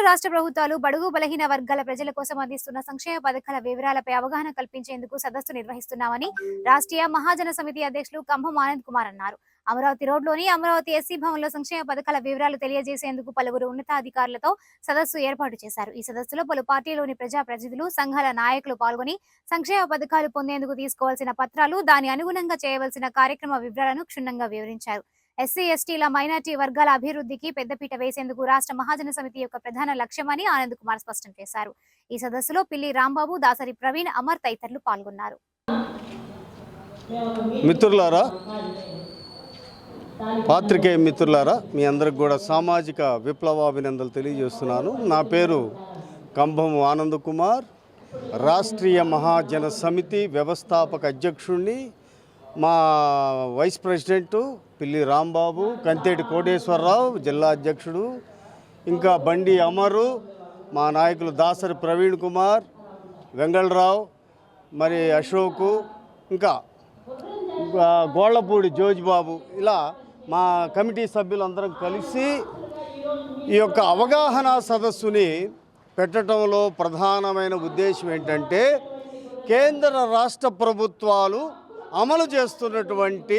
రాష్ట్ర ప్రభుత్వాలు బడుగు బలహీన వర్గాల ప్రజల కోసం అందిస్తున్న సంక్షేమ పథకాల వివరాలపై అవగాహన కల్పించేందుకు సదస్సు నిర్వహిస్తున్నామని రాష్ట్రీయ మహాజన సమితి అధ్యక్షులు కంభం ఆనంద్ కుమార్ అన్నారు. అమరావతి రోడ్లోని అమరావతి ఎస్సీ భవన్లో సంక్షేమ పథకాల వివరాలు తెలియజేసేందుకు పలువురు ఉన్నతాధికారులతో సదస్సు ఏర్పాటు చేశారు. ఈ సదస్సులో పలు పార్టీలోని ప్రజాప్రతినిధులు, సంఘాల నాయకులు పాల్గొని సంక్షేమ పథకాలు పొందేందుకు తీసుకోవాల్సిన పత్రాలు, దాని అనుగుణంగా చేయవలసిన కార్యక్రమ వివరాలను క్షుణ్ణంగా వివరించారు. ఎస్సీ ఎస్టీల మైనార్టీ వర్గాల అభివృద్ధికి పెద్దపీట వేసేందుకు రాష్ట్ర మహాజన సమితి యొక్క ప్రధాన లక్ష్యమని ఆనంద్ కుమార్ స్పష్టం చేశారు. ఈ సదస్సులో పిల్లి రాంబాబు, దాసరి ప్రవీణ్, అమర్ తదితరులు పాల్గొన్నారు. మిత్రులారా, పాత్రికేయ మిత్రులారా, మీ అందరికి కూడా సామాజిక విప్లవాభినందనలు తెలియజేస్తున్నాను. నా పేరు కంభం ఆనంద్ కుమార్, రాష్ట్రీయ మహాజన సమితి వ్యవస్థాపక అధ్యక్షుడిని. మా వైస్ ప్రెసిడెంటు పిల్లి రాంబాబు, కంతేటి కోటేశ్వరరావు జిల్లా అధ్యక్షుడు, ఇంకా బండి అమరు, మా నాయకులు దాసరి ప్రవీణ్ కుమార్, వెంగళరావు, మరి అశోకు, ఇంకా గోళ్లపూడి జోజిబాబు, ఇలా మా కమిటీ సభ్యులందరం కలిసి ఈ యొక్క అవగాహన సదస్సుని పెట్టడంలో ప్రధానమైన ఉద్దేశం ఏంటంటే, కేంద్ర రాష్ట్ర ప్రభుత్వాలు అమలు చేస్తున్నటువంటి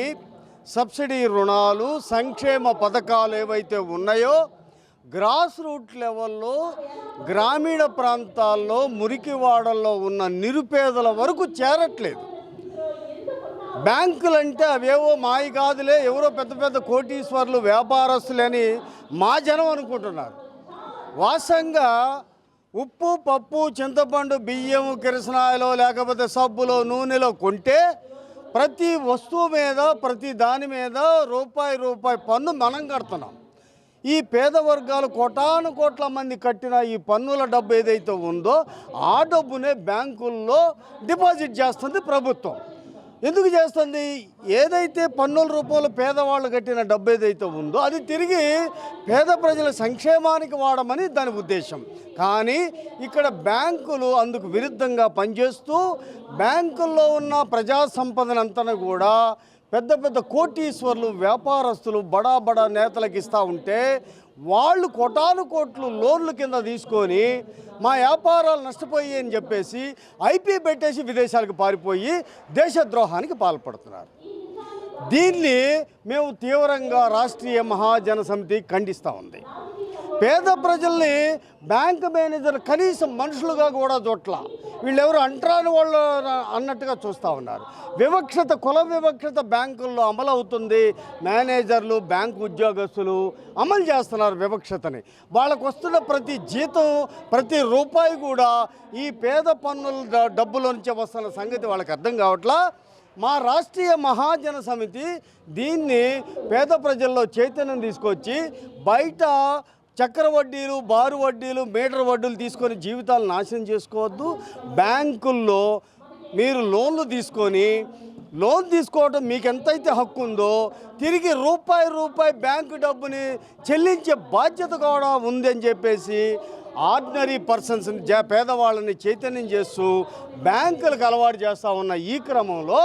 సబ్సిడీ రుణాలు, సంక్షేమ పథకాలు ఏవైతే ఉన్నాయో గ్రాస్ రూట్ లెవెల్లో గ్రామీణ ప్రాంతాల్లో మురికివాడల్లో ఉన్న నిరుపేదల వరకు చేరట్లేదు. బ్యాంకులంటే అవేవో మాయి కాదులే, ఎవరో పెద్ద పెద్ద కోటీశ్వర్లు, వ్యాపారస్తులని మా జనం అనుకుంటున్నారు. వాస్తవంగా ఉప్పు, పప్పు, చింతపండు, బియ్యం, కిరసనాయలో లేకపోతే సబ్బులో, నూనెలో కొంటే ప్రతి వస్తువు మీద, ప్రతి దాని మీద రూపాయి పన్ను మనం కడుతున్నాం. ఈ పేద వర్గాలు కోటాను కోట్ల మంది కట్టిన ఈ పన్నుల డబ్బు ఏదైతే ఉందో ఆ డబ్బునే బ్యాంకుల్లో డిపాజిట్ చేస్తుంది ప్రభుత్వం. ఎందుకు చేస్తుంది? ఏదైతే పన్నుల రూపంలో పేదవాళ్ళు కట్టిన డబ్బు ఏదైతే ఉందో అది తిరిగి పేద ప్రజల సంక్షేమానికి వాడమని దాని ఉద్దేశం. కానీ ఇక్కడ బ్యాంకులు అందుకు విరుద్ధంగా పనిచేస్తూ బ్యాంకుల్లో ఉన్న ప్రజా సంపదనంతా కూడా పెద్ద పెద్ద కోటీశ్వర్లు, వ్యాపారస్తులు, బడా నేతలకు ఇస్తూ ఉంటే వాళ్ళు కోటాను కోట్లు లోన్ల కింద తీసుకొని మా వ్యాపారాలు నష్టపోయి అని చెప్పేసి ఐపీ పెట్టేసి విదేశాలకు పారిపోయి దేశద్రోహానికి పాల్పడుతున్నారు. దీన్ని మేము తీవ్రంగా రాష్ట్రీయ మహాజన సమితి ఖండిస్తూ ఉంది. పేద ప్రజల్ని బ్యాంక్ మేనేజర్ కనీసం మనుషులుగా కూడా చూట్ల, వీళ్ళెవరు అంటరాని వాళ్ళు అన్నట్టుగా చూస్తూ ఉన్నారు. వివక్షత, కుల వివక్షత బ్యాంకుల్లో అమలు అవుతుంది. మేనేజర్లు, బ్యాంకు ఉద్యోగస్తులు అమలు చేస్తున్నారు వివక్షతని. వాళ్ళకు వస్తున్న ప్రతి జీతం, ప్రతి రూపాయి కూడా ఈ పేద పన్నుల డబ్బుల నుంచి వస్తున్న సంగతి వాళ్ళకి అర్థం కావట్లా. మా రాష్ట్రీయ మహాజన సమితి దీన్ని పేద ప్రజల్లో చైతన్యం తీసుకొచ్చి బయట చక్ర వడ్డీలు, బారు వడ్డీలు, మీటర్ వడ్డీలు తీసుకొని జీవితాలు నాశనం చేసుకోవద్దు. బ్యాంకుల్లో మీరు లోన్లు తీసుకొని లోన్ తీసుకోవడం మీకు ఎంతైతే హక్కు ఉందో తిరిగి రూపాయి బ్యాంకు డబ్బుని చెల్లించే బాధ్యత కూడా ఉందని చెప్పేసి ఆర్డినరీ పర్సన్స్ని, పేదవాళ్ళని చైతన్యం చేస్తూ బ్యాంకులకు అలవాటు చేస్తూ ఉన్న ఈ క్రమంలో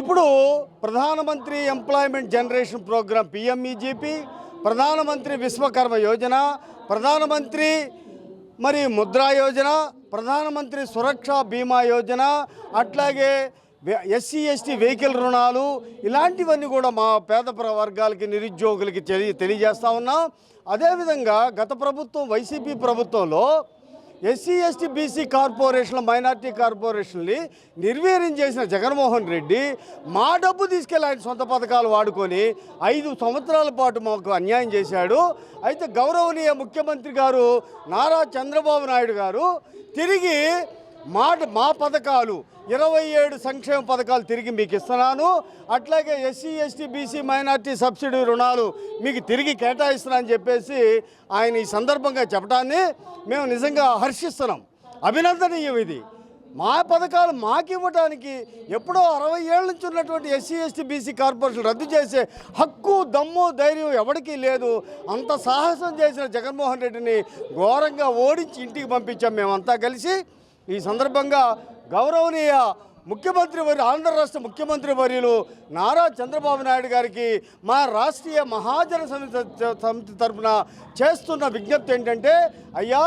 ఇప్పుడు ప్రధానమంత్రి ఎంప్లాయ్మెంట్ జనరేషన్ ప్రోగ్రాం PMEGP, ప్రధానమంత్రి విశ్వకర్మ యోజన, ప్రధానమంత్రి మరి ముద్రా యోజన, ప్రధానమంత్రి సురక్ష బీమా యోజన, అట్లాగే SC ST వెహికల్ రుణాలు, ఇలాంటివన్నీ కూడా మా పేద వర్గాలకి, నిరుద్యోగులకి తెలియజేస్తూ ఉన్నాం. అదేవిధంగా గత ప్రభుత్వం, వైసీపీ ప్రభుత్వంలో SC ST BC కార్పొరేషన్ల, మైనార్టీ కార్పొరేషన్ని నిర్వీర్యం చేసిన జగన్మోహన్ రెడ్డి మా డబ్బు తీసుకెళ్ళి ఆయన సొంత పథకాలు వాడుకొని 5 సంవత్సరాల పాటు మాకు అన్యాయం చేశాడు. అయితే గౌరవనీయ ముఖ్యమంత్రి గారు నారా చంద్రబాబు నాయుడు గారు తిరిగి మా పథకాలు 27 సంక్షేమ పథకాలు తిరిగి మీకు ఇస్తున్నాను, అట్లాగే SC ST BC minority subsidy రుణాలు మీకు తిరిగి కేటాయిస్తున్నానని చెప్పేసి ఆయన ఈ సందర్భంగా చెప్పడాన్ని మేము నిజంగా హర్షిస్తున్నాం. అభినందనీయం. ఇది మా పథకాలు మాకు ఇవ్వడానికి ఎప్పుడో 60 ఏళ్ళ నుంచి ఉన్నటువంటి SC ST BC కార్పొరేషన్ రద్దు చేసే హక్కు, దమ్ము, ధైర్యం ఎవరికీ లేదు. అంత సాహసం చేసిన జగన్మోహన్ రెడ్డిని ఘోరంగా ఓడించి ఇంటికి పంపించాం మేమంతా కలిసి. ఈ సందర్భంగా గౌరవనీయ ఆంధ్ర రాష్ట్ర ముఖ్యమంత్రి వర్యులు నారా చంద్రబాబు నాయుడు గారికి మా రాష్ట్రీయ మహాజన సమితి తరఫున చేస్తున్న విజ్ఞప్తి ఏంటంటే, అయ్యా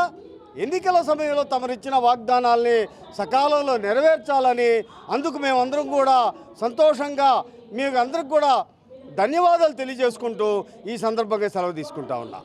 ఎన్నికల సమయంలో తమరిచ్చిన వాగ్దానాల్ని సకాలంలో నెరవేర్చాలని, అందుకు మేమందరం కూడా సంతోషంగా మీకు అందరికి కూడా ధన్యవాదాలు తెలియజేసుకుంటూ ఈ సందర్భంగా సెలవు తీసుకుంటా ఉన్నా.